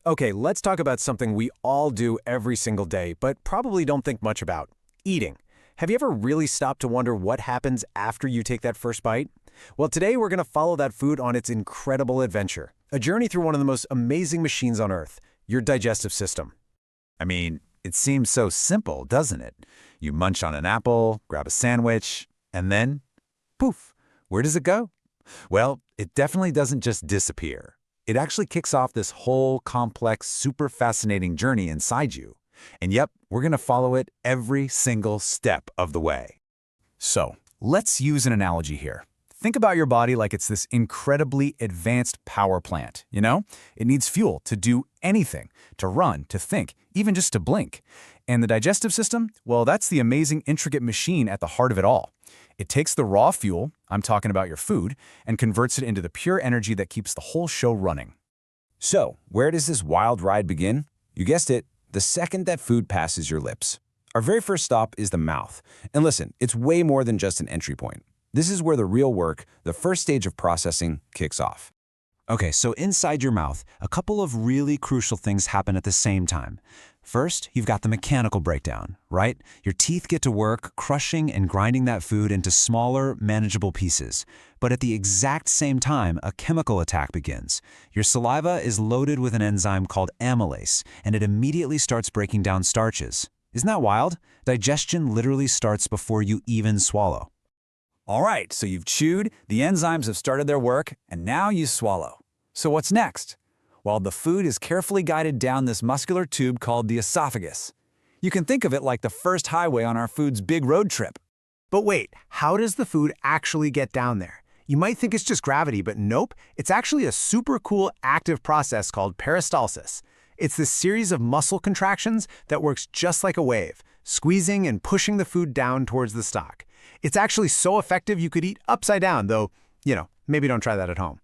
Okay, let's talk about something we all do every single day, but probably don't think much about: eating. Have you ever really stopped to wonder what happens after you take that first bite? Well, today we're going to follow that food on its incredible adventure, a journey through one of the most amazing machines on Earth, your digestive system. I mean, it seems so simple, doesn't it? You munch on an apple, grab a sandwich, and then, poof, where does it go? Well, it definitely doesn't just disappear. It actually kicks off this whole complex, super fascinating journey inside you. And yep, we're going to follow it every single step of the way. So, let's use an analogy here. Think about your body like it's this incredibly advanced power plant, you know? It needs fuel to do anything, to run, to think, even just to blink. And the digestive system, well, that's the amazing, intricate machine at the heart of it all. It takes the raw fuel, I'm talking about your food, and converts it into the pure energy that keeps the whole show running. So, where does this wild ride begin? You guessed it, the second that food passes your lips. Our very first stop is the mouth. And listen, it's way more than just an entry point. This is where the real work, the first stage of processing, kicks off. Okay, so inside your mouth, a couple of really crucial things happen at the same time. First, you've got the mechanical breakdown, right? Your teeth get to work crushing and grinding that food into smaller, manageable pieces. But at the exact same time, a chemical attack begins. Your saliva is loaded with an enzyme called amylase, and it immediately starts breaking down starches. Isn't that wild? Digestion literally starts before you even swallow. All right, so you've chewed, the enzymes have started their work, and now you swallow. So what's next? Well, the food is carefully guided down this muscular tube called the esophagus. You can think of it like the first highway on our food's big road trip. But wait, how does the food actually get down there? You might think it's just gravity, but nope, it's actually a super cool active process called peristalsis. It's this series of muscle contractions that works just like a wave, squeezing and pushing the food down towards the stomach. It's actually so effective you could eat upside down, though, maybe don't try that at home.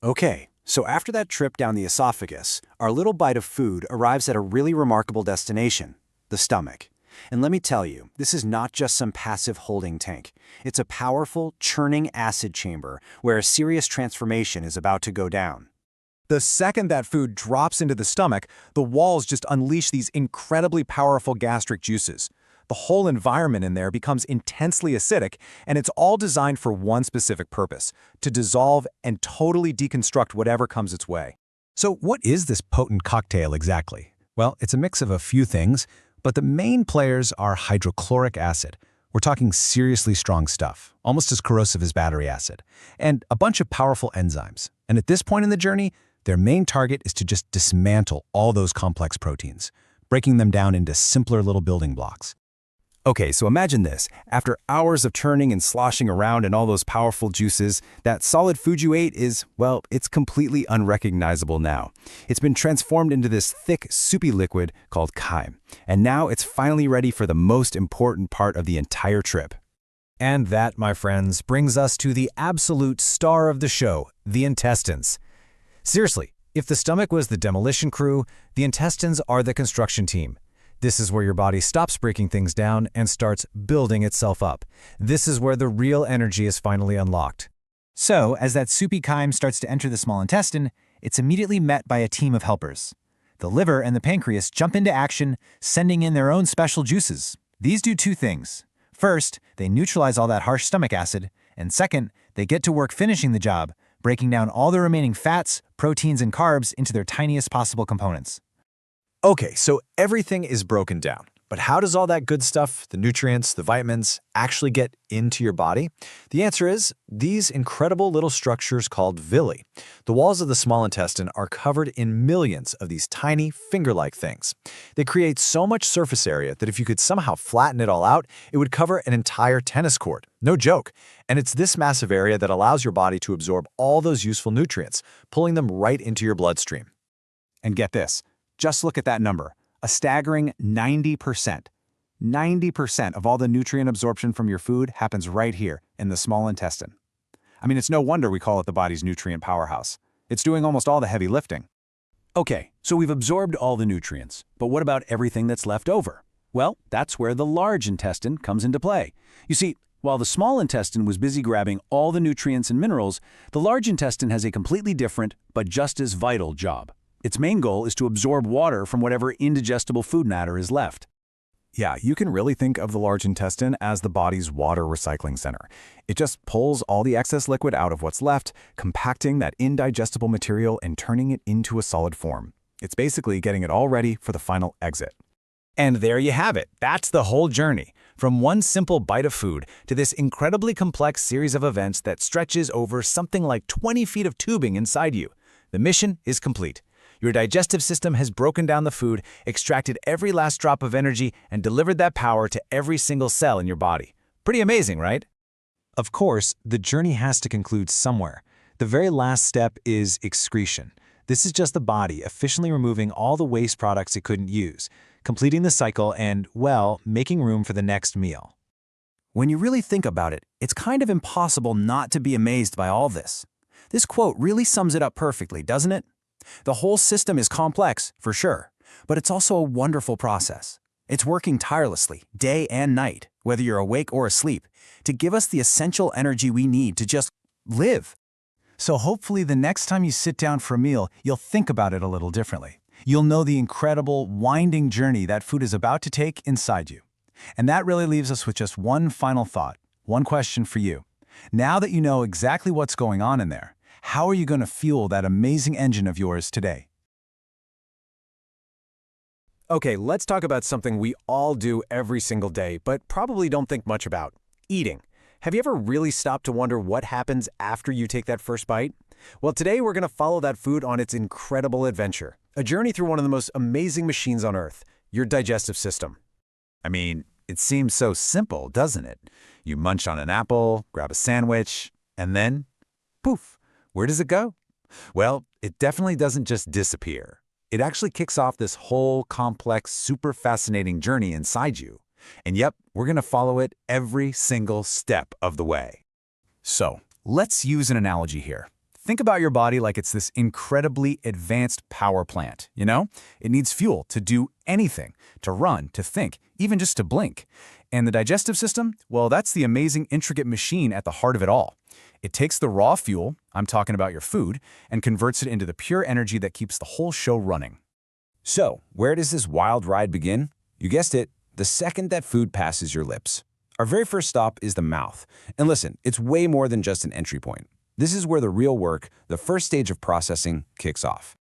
Okay, so after that trip down the esophagus, our little bite of food arrives at a really remarkable destination, the stomach. And let me tell you, this is not just some passive holding tank. It's a powerful, churning acid chamber where a serious transformation is about to go down. The second that food drops into the stomach, the walls just unleash these incredibly powerful gastric juices. The whole environment in there becomes intensely acidic, and it's all designed for one specific purpose: to dissolve and totally deconstruct whatever comes its way. So what is this potent cocktail exactly? Well, it's a mix of a few things, but the main players are hydrochloric acid. We're talking seriously strong stuff, almost as corrosive as battery acid, and a bunch of powerful enzymes. And at this point in the journey, their main target is to just dismantle all those complex proteins, breaking them down into simpler little building blocks. Okay, so imagine this. After hours of churning and sloshing around in all those powerful juices, that solid food you ate is, well, it's completely unrecognizable now. It's been transformed into this thick, soupy liquid called chyme. And now it's finally ready for the most important part of the entire trip. And that, my friends, brings us to the absolute star of the show, the intestines. Seriously, if the stomach was the demolition crew, the intestines are the construction team. This is where your body stops breaking things down and starts building itself up. This is where the real energy is finally unlocked. So, as that soupy chyme starts to enter the small intestine, it's immediately met by a team of helpers. The liver and the pancreas jump into action, sending in their own special juices. These do two things. First, they neutralize all that harsh stomach acid, and second, they get to work finishing the job, breaking down all the remaining fats, proteins, and carbs into their tiniest possible components. Okay, so everything is broken down. But how does all that good stuff, the nutrients, the vitamins, actually get into your body? The answer is these incredible little structures called villi. The walls of the small intestine are covered in millions of these tiny finger-like things. They create so much surface area that if you could somehow flatten it all out, it would cover an entire tennis court. No joke. And it's this massive area that allows your body to absorb all those useful nutrients, pulling them right into your bloodstream. And get this. Just look at that number, a staggering 90%. 90% of all the nutrient absorption from your food happens right here in the small intestine. I mean, it's no wonder we call it the body's nutrient powerhouse. It's doing almost all the heavy lifting. Okay, so we've absorbed all the nutrients, but what about everything that's left over? Well, that's where the large intestine comes into play. You see, while the small intestine was busy grabbing all the nutrients and minerals, the large intestine has a completely different, but just as vital job. Its main goal is to absorb water from whatever indigestible food matter is left. Yeah, you can really think of the large intestine as the body's water recycling center. It just pulls all the excess liquid out of what's left, compacting that indigestible material and turning it into a solid form. It's basically getting it all ready for the final exit. And there you have it. That's the whole journey. From one simple bite of food to this incredibly complex series of events that stretches over something like 20 feet of tubing inside you. The mission is complete. Your digestive system has broken down the food, extracted every last drop of energy, and delivered that power to every single cell in your body. Pretty amazing, right? Of course, the journey has to conclude somewhere. The very last step is excretion. This is just the body efficiently removing all the waste products it couldn't use, completing the cycle and, well, making room for the next meal. When you really think about it, it's kind of impossible not to be amazed by all this. This quote really sums it up perfectly, doesn't it? The whole system is complex, for sure, but it's also a wonderful process. It's working tirelessly, day and night, whether you're awake or asleep, to give us the essential energy we need to just live. So hopefully the next time you sit down for a meal, you'll think about it a little differently. You'll know the incredible, winding journey that food is about to take inside you. And that really leaves us with just one final thought, one question for you. Now that you know exactly what's going on in there, how are you going to fuel that amazing engine of yours today? Okay, let's talk about something we all do every single day, but probably don't think much about: eating. Have you ever really stopped to wonder what happens after you take that first bite? Well, today we're going to follow that food on its incredible adventure, a journey through one of the most amazing machines on Earth, your digestive system. I mean, it seems so simple, doesn't it? You munch on an apple, grab a sandwich, and then, poof, where does it go? Well, it definitely doesn't just disappear. It actually kicks off this whole complex, super fascinating journey inside you. And yep, we're going to follow it every single step of the way. So, let's use an analogy here. Think about your body like it's this incredibly advanced power plant, you know? It needs fuel to do anything, to run, to think, even just to blink. And the digestive system, well, that's the amazing, intricate machine at the heart of it all. It takes the raw fuel, I'm talking about your food, and converts it into the pure energy that keeps the whole show running. So, where does this wild ride begin? You guessed it, the second that food passes your lips. Our very first stop is the mouth. And listen, it's way more than just an entry point. This is where the real work, the first stage of processing, kicks off.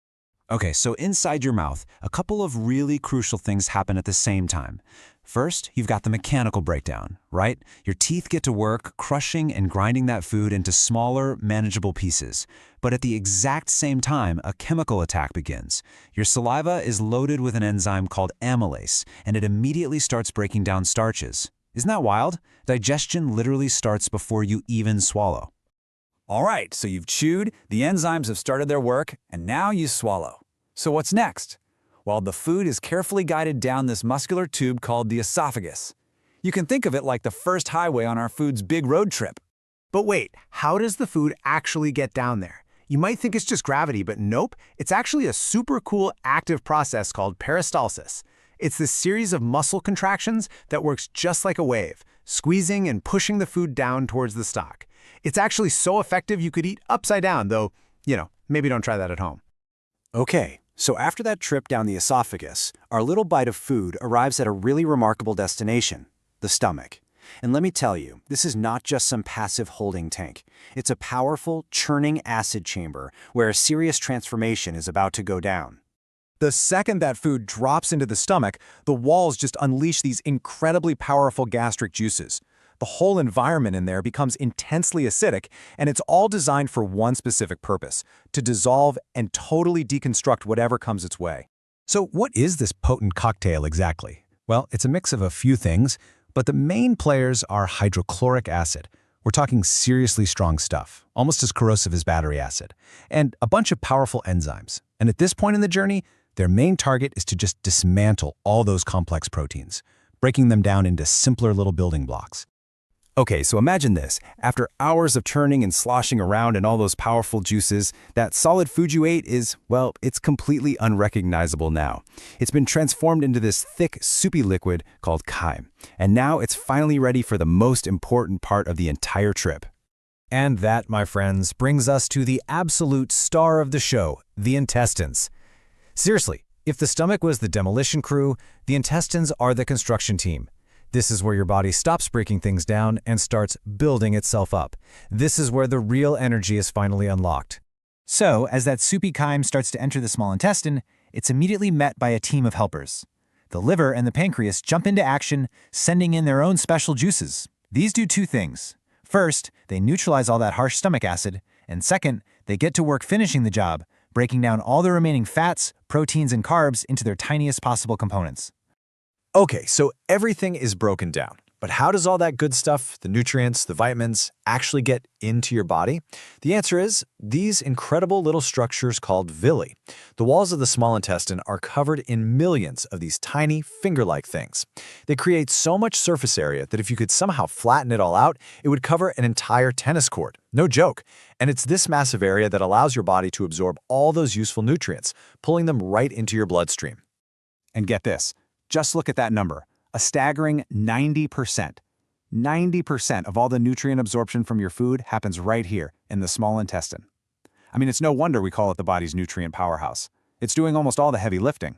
Okay, so inside your mouth, a couple of really crucial things happen at the same time. First, you've got the mechanical breakdown, right? Your teeth get to work crushing and grinding that food into smaller, manageable pieces. But at the exact same time, a chemical attack begins. Your saliva is loaded with an enzyme called amylase, and it immediately starts breaking down starches. Isn't that wild? Digestion literally starts before you even swallow. All right, so you've chewed, the enzymes have started their work, and now you swallow. So what's next? Well, the food is carefully guided down this muscular tube called the esophagus. You can think of it like the first highway on our food's big road trip. But wait, how does the food actually get down there? You might think it's just gravity, but nope, it's actually a super cool active process called peristalsis. It's this series of muscle contractions that works just like a wave, squeezing and pushing the food down towards the stomach. It's actually so effective you could eat upside down, though, maybe don't try that at home. Okay, so after that trip down the esophagus, our little bite of food arrives at a really remarkable destination, the stomach. And let me tell you, this is not just some passive holding tank. It's a powerful, churning acid chamber where a serious transformation is about to go down. The second that food drops into the stomach, the walls just unleash these incredibly powerful gastric juices. The whole environment in there becomes intensely acidic, and it's all designed for one specific purpose: to dissolve and totally deconstruct whatever comes its way. So what is this potent cocktail exactly? Well, it's a mix of a few things, but the main players are hydrochloric acid. We're talking seriously strong stuff, almost as corrosive as battery acid, and a bunch of powerful enzymes. And at this point in the journey, their main target is to just dismantle all those complex proteins, breaking them down into simpler little building blocks. Okay, so imagine this. After hours of churning and sloshing around in all those powerful juices, that solid food you ate is, well, it's completely unrecognizable now. It's been transformed into this thick, soupy liquid called chyme. And now it's finally ready for the most important part of the entire trip. And that, my friends, brings us to the absolute star of the show, the intestines. Seriously, if the stomach was the demolition crew, the intestines are the construction team. This is where your body stops breaking things down and starts building itself up. This is where the real energy is finally unlocked. So, as that soupy chyme starts to enter the small intestine, it's immediately met by a team of helpers. The liver and the pancreas jump into action, sending in their own special juices. These do two things. First, they neutralize all that harsh stomach acid, and second, they get to work finishing the job, breaking down all the remaining fats, proteins, and carbs into their tiniest possible components. Okay, so everything is broken down. But how does all that good stuff, the nutrients, the vitamins, actually get into your body? The answer is these incredible little structures called villi. The walls of the small intestine are covered in millions of these tiny finger-like things. They create so much surface area that if you could somehow flatten it all out, it would cover an entire tennis court. No joke. And it's this massive area that allows your body to absorb all those useful nutrients, pulling them right into your bloodstream. And get this, just look at that number. A staggering 90%. 90% of all the nutrient absorption from your food happens right here in the small intestine. I mean, it's no wonder we call it the body's nutrient powerhouse. It's doing almost all the heavy lifting.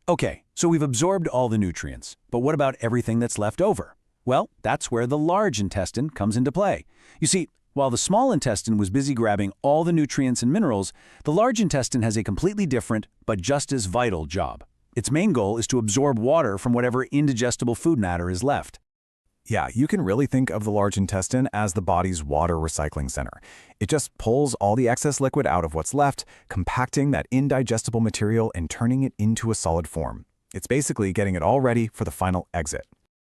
Okay, so we've absorbed all the nutrients, but what about everything that's left over? Well, that's where the large intestine comes into play. You see, while the small intestine was busy grabbing all the nutrients and minerals, the large intestine has a completely different, but just as vital job. Its main goal is to absorb water from whatever indigestible food matter is left. Yeah, you can really think of the large intestine as the body's water recycling center. It just pulls all the excess liquid out of what's left, compacting that indigestible material and turning it into a solid form. It's basically getting it all ready for the final exit.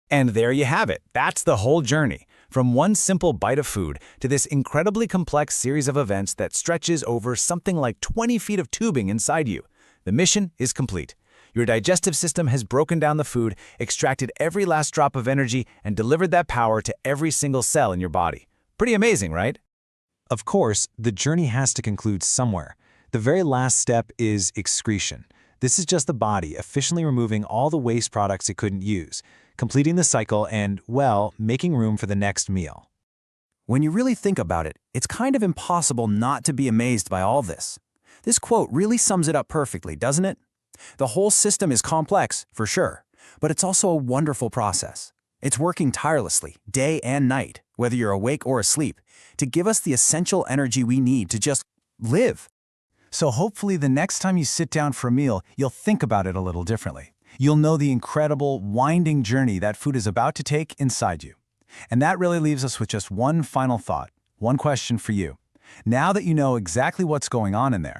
And there you have it. That's the whole journey. From one simple bite of food to this incredibly complex series of events that stretches over something like 20 feet of tubing inside you. The mission is complete. Your digestive system has broken down the food, extracted every last drop of energy, and delivered that power to every single cell in your body. Pretty amazing, right? Of course, the journey has to conclude somewhere. The very last step is excretion. This is just the body efficiently removing all the waste products it couldn't use, completing the cycle and, well, making room for the next meal. When you really think about it, it's kind of impossible not to be amazed by all this. This quote really sums it up perfectly, doesn't it? The whole system is complex, for sure, but it's also a wonderful process. It's working tirelessly, day and night, whether you're awake or asleep, to give us the essential energy we need to just live. So hopefully the next time you sit down for a meal, you'll think about it a little differently. You'll know the incredible, winding journey that food is about to take inside you. And that really leaves us with just one final thought, one question for you. Now that you know exactly what's going on in there,